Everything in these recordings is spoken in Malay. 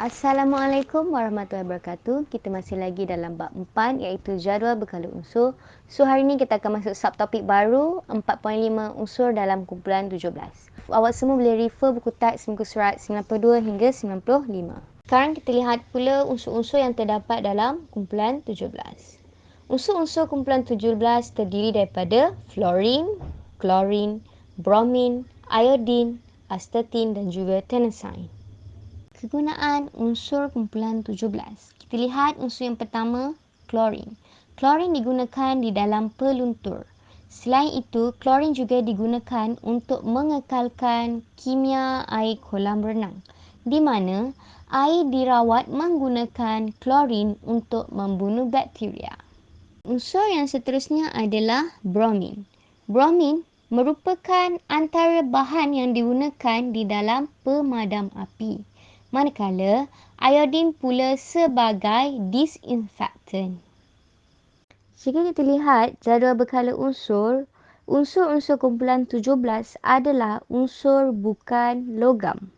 Assalamualaikum warahmatullahi wabarakatuh. Kita masih lagi dalam bab 4 iaitu jadual berkala unsur. So hari ini kita akan masuk subtopik baru 4.5 unsur dalam kumpulan 17. Awak semua boleh refer buku teks muka surat 92 hingga 95. Sekarang kita lihat pula unsur-unsur yang terdapat dalam kumpulan 17. Unsur-unsur kumpulan 17 terdiri daripada fluorine, chlorine, bromine, iodine, astatin dan juga tennessine. Kegunaan unsur kumpulan 17. Kita lihat unsur yang pertama, klorin. Klorin digunakan di dalam peluntur. Selain itu, klorin juga digunakan untuk mengekalkan kimia air kolam renang, di mana air dirawat menggunakan klorin untuk membunuh bakteria. Unsur yang seterusnya adalah bromin. Bromin merupakan antara bahan yang digunakan di dalam pemadam api. Manakala iodin pula sebagai disinfektan. Jika kita lihat jadual berkala unsur, unsur-unsur kumpulan 17 adalah unsur bukan logam.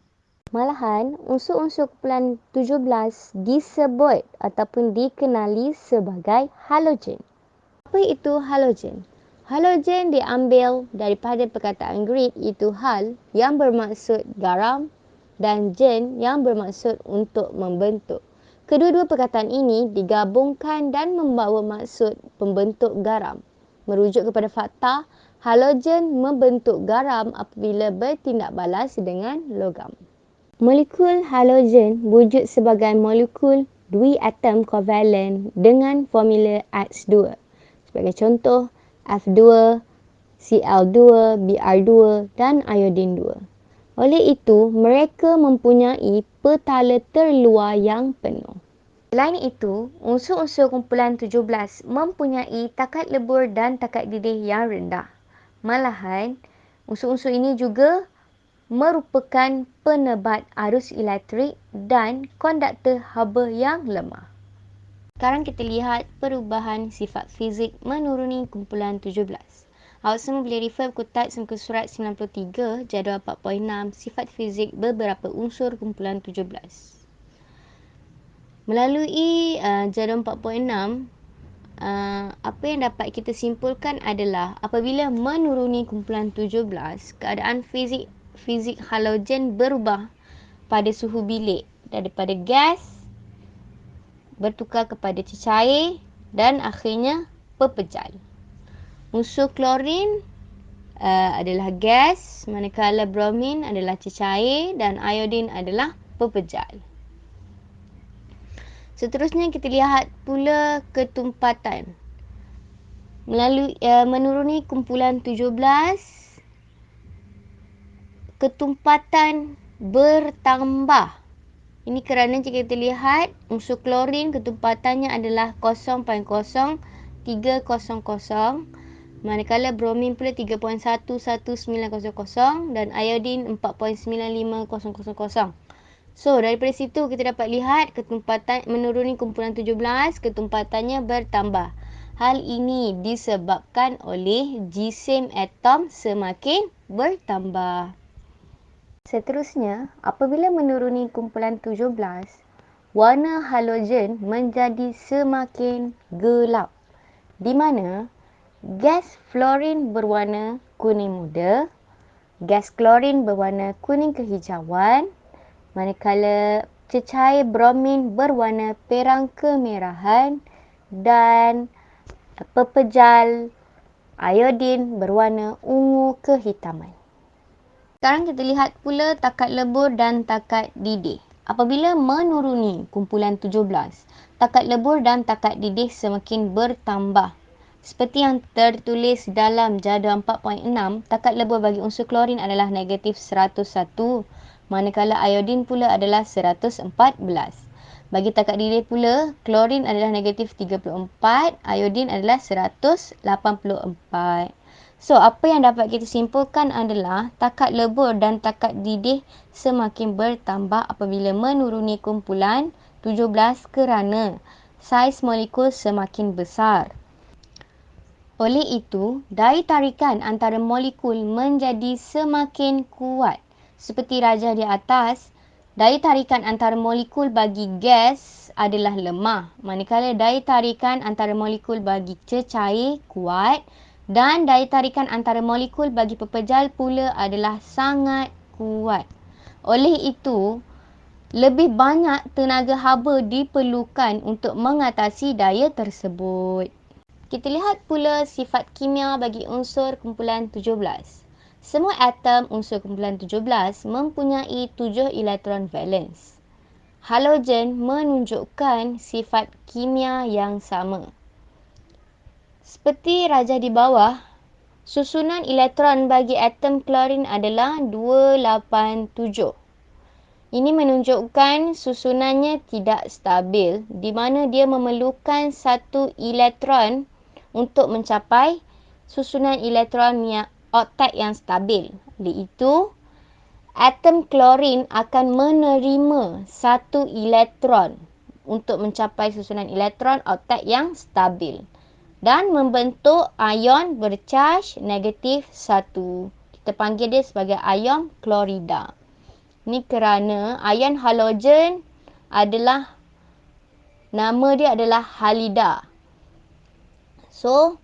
Malahan, unsur-unsur kumpulan 17 disebut ataupun dikenali sebagai halogen. Apa itu halogen? Halogen diambil daripada perkataan Greek iaitu hal yang bermaksud garam dan gen yang bermaksud untuk membentuk. Kedua-dua perkataan ini digabungkan dan membawa maksud pembentuk garam. Merujuk kepada fakta, halogen membentuk garam apabila bertindak balas dengan logam. Molekul halogen wujud sebagai molekul dwi-atom kovalen dengan formula X2. Sebagai contoh, F2, Cl2, Br2 dan iodin 2. Oleh itu, mereka mempunyai petala terluar yang penuh. Selain itu, unsur-unsur kumpulan 17 mempunyai takat lebur dan takat didih yang rendah. Malahan, unsur-unsur ini juga merupakan penebat arus elektrik dan konduktor haba yang lemah. Sekarang kita lihat perubahan sifat fizik menuruni kumpulan 17. Awak semua boleh refer buku teks muka surat 93, jadual 4.6, sifat fizik beberapa unsur kumpulan 17. Melalui jadual 4.6, apa yang dapat kita simpulkan adalah apabila menuruni kumpulan 17, keadaan fizik halogen berubah pada suhu bilik daripada gas bertukar kepada cecair dan akhirnya pepejal. Unsur klorin adalah gas, manakala bromin adalah cecair dan iodin adalah pepejal. Seterusnya kita lihat pula ketumpatan. Menuruni kumpulan 17, ketumpatan bertambah. Ini kerana jika kita lihat unsur klorin ketumpatannya adalah 0.0300, manakala bromin pula 3.11900 dan iodin 4.95000. So, daripada situ kita dapat lihat ketumpatan menuruni kumpulan 17, ketumpatannya bertambah. Hal ini disebabkan oleh jisim atom semakin bertambah. Seterusnya, apabila menuruni kumpulan 17, warna halogen menjadi semakin gelap, di mana gas fluorin berwarna kuning muda, gas klorin berwarna kuning kehijauan, manakala cecair bromin berwarna perang kemerahan dan pepejal iodin berwarna ungu kehitaman. Sekarang kita lihat pula takat lebur dan takat didih. Apabila menuruni kumpulan 17, takat lebur dan takat didih semakin bertambah. Seperti yang tertulis dalam jadual 4.6, takat lebur bagi unsur klorin adalah negatif 101, manakala iodin pula adalah 114. Bagi takat didih pula, klorin adalah negatif 34, iodin adalah 184. So, apa yang dapat kita simpulkan adalah takat lebur dan takat didih semakin bertambah apabila menuruni kumpulan 17 kerana saiz molekul semakin besar. Oleh itu, daya tarikan antara molekul menjadi semakin kuat. Seperti rajah di atas, Daya tarikan antara molekul bagi gas adalah lemah, manakala daya tarikan antara molekul bagi cecair kuat dan daya tarikan antara molekul bagi pepejal pula adalah sangat kuat. Oleh itu, lebih banyak tenaga haba diperlukan untuk mengatasi daya tersebut. Kita lihat pula sifat kimia bagi unsur kumpulan 17. Semua atom unsur kumpulan 17 mempunyai 7 elektron valens. Halogen menunjukkan sifat kimia yang sama. Seperti rajah di bawah, susunan elektron bagi atom klorin adalah 287. Ini menunjukkan susunannya tidak stabil, di mana dia memerlukan satu elektron untuk mencapai susunan elektron yang oktet yang stabil. Oleh itu, atom klorin akan menerima satu elektron untuk mencapai susunan elektron oktet yang stabil dan membentuk ion bercaj negatif 1. Kita panggil dia sebagai ion klorida. Ini kerana ion halogen adalah, nama dia adalah halida. So,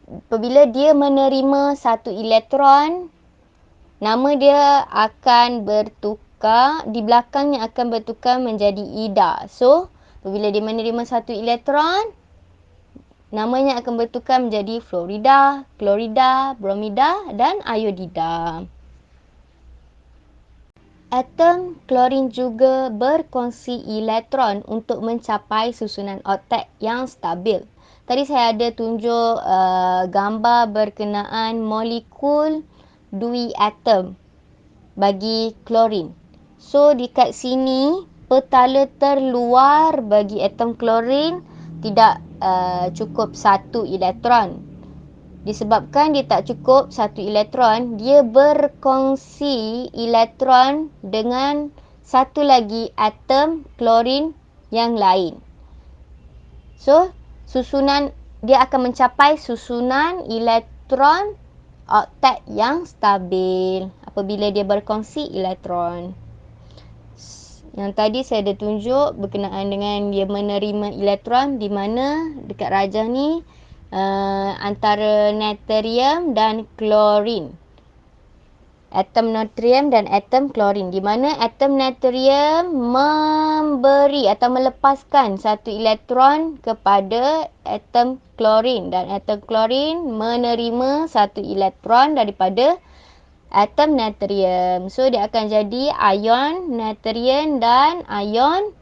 apabila dia menerima satu elektron, nama dia akan bertukar, di belakangnya akan bertukar menjadi ida. So, apabila dia menerima satu elektron, namanya akan bertukar menjadi fluorida, klorida, bromida dan iodida. Atom klorin juga berkongsi elektron untuk mencapai susunan oktet yang stabil. Tadi saya ada tunjuk gambar berkenaan molekul dui atom bagi klorin. So, dekat sini, petala terluar bagi atom klorin tidak cukup satu elektron. Disebabkan dia tak cukup satu elektron, dia berkongsi elektron dengan satu lagi atom klorin yang lain. So, dia akan mencapai susunan elektron oktet yang stabil apabila dia berkongsi elektron. Yang tadi saya ada tunjuk berkenaan dengan dia menerima elektron, di mana dekat rajah ni antara natrium dan klorin. Atom natrium dan atom klorin, di mana atom natrium memberi atau melepaskan satu elektron kepada atom klorin dan atom klorin menerima satu elektron daripada atom natrium. So, dia akan jadi ion natrium dan ion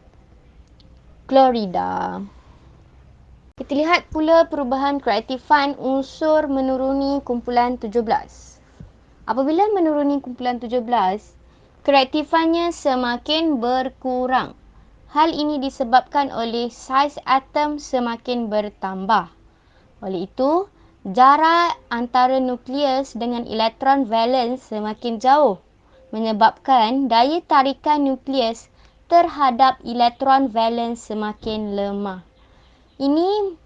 klorida. Kita lihat pula perubahan keaktifan unsur menuruni kumpulan 17. Apabila menuruni kumpulan 17, keaktifannya semakin berkurang. Hal ini disebabkan oleh saiz atom semakin bertambah. Oleh itu, jarak antara nukleus dengan elektron valens semakin jauh, menyebabkan daya tarikan nukleus terhadap elektron valens semakin lemah. Ini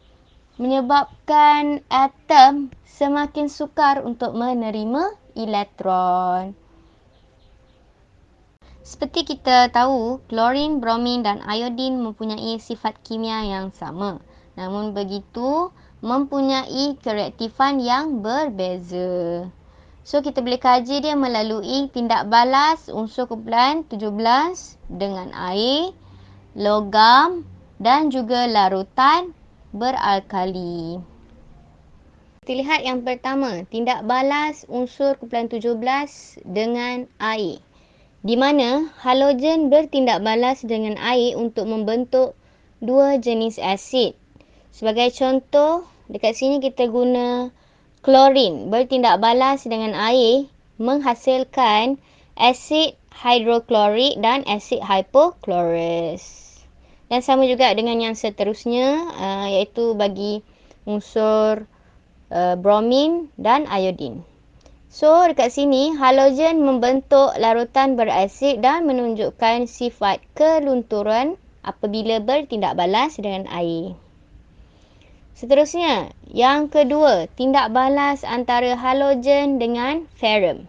menyebabkan atom semakin sukar untuk menerima elektron. Seperti kita tahu, klorin, bromin dan iodin mempunyai sifat kimia yang sama. Namun begitu, mempunyai kereaktifan yang berbeza. So, kita boleh kaji dia melalui tindak balas unsur kumpulan 17 dengan air, logam dan juga larutan beralkali. Kita lihat yang pertama, tindak balas unsur kumpulan 17 dengan air. Di mana halogen bertindak balas dengan air untuk membentuk dua jenis asid. Sebagai contoh, dekat sini kita guna klorin bertindak balas dengan air menghasilkan asid hidroklorik dan asid hipoklorus. Dan sama juga dengan yang seterusnya, iaitu bagi unsur bromin dan iodin. So, dekat sini, halogen membentuk larutan berasid dan menunjukkan sifat kelunturan apabila bertindak balas dengan air. Seterusnya, yang kedua, tindak balas antara halogen dengan ferrum.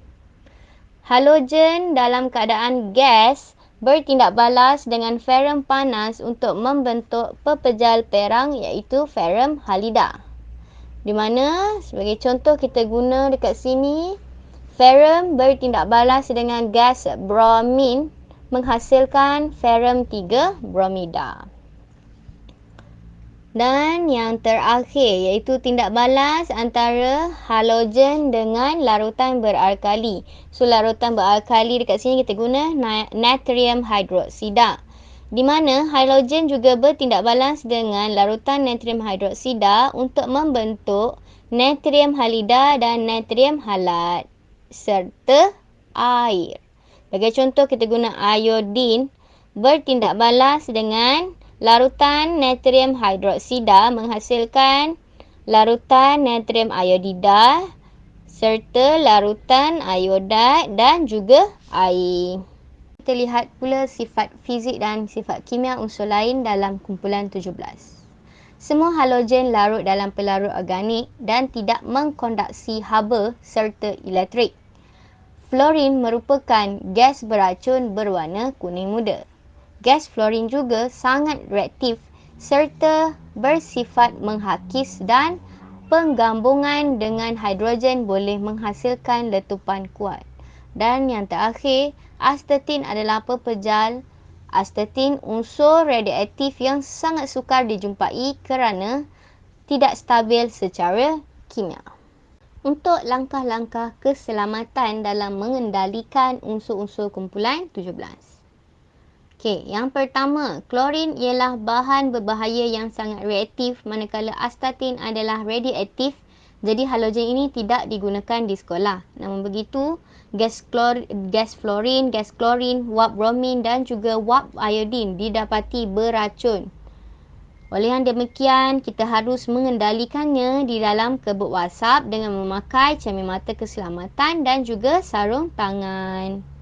Halogen dalam keadaan gas bertindak balas dengan ferrum panas untuk membentuk pepejal perang iaitu ferrum halida. Di mana sebagai contoh kita guna dekat sini, ferrum bertindak balas dengan gas bromin menghasilkan ferrum 3 bromida. Dan yang terakhir iaitu tindak balas antara halogen dengan larutan beralkali. So larutan beralkali dekat sini kita guna natrium hidroksida. Di mana halogen juga bertindak balas dengan larutan natrium hidroksida untuk membentuk natrium halida dan natrium halat serta air. Sebagai contoh kita guna iodin bertindak balas dengan larutan natrium hidroksida menghasilkan larutan natrium iodida serta larutan iodide dan juga air. Kita lihat pula sifat fizik dan sifat kimia unsur lain dalam kumpulan 17. Semua halogen larut dalam pelarut organik dan tidak mengkonduksi haba serta elektrik. Fluorin merupakan gas beracun berwarna kuning muda. Gas fluorin juga sangat reaktif serta bersifat menghakis dan penggabungan dengan hidrogen boleh menghasilkan letupan kuat. Dan yang terakhir, astatin adalah pepejal. Astatin unsur radioaktif yang sangat sukar dijumpai kerana tidak stabil secara kimia. Untuk langkah-langkah keselamatan dalam mengendalikan unsur-unsur kumpulan 17. Okey, yang pertama, klorin ialah bahan berbahaya yang sangat reaktif manakala astatin adalah radioaktif. Jadi halogen ini tidak digunakan di sekolah. Namun begitu, gas fluorin, gas klorin, wap bromin dan juga wap iodin didapati beracun. Oleh yang demikian, kita harus mengendalikannya di dalam kebut wasap dengan memakai cermin mata keselamatan dan juga sarung tangan.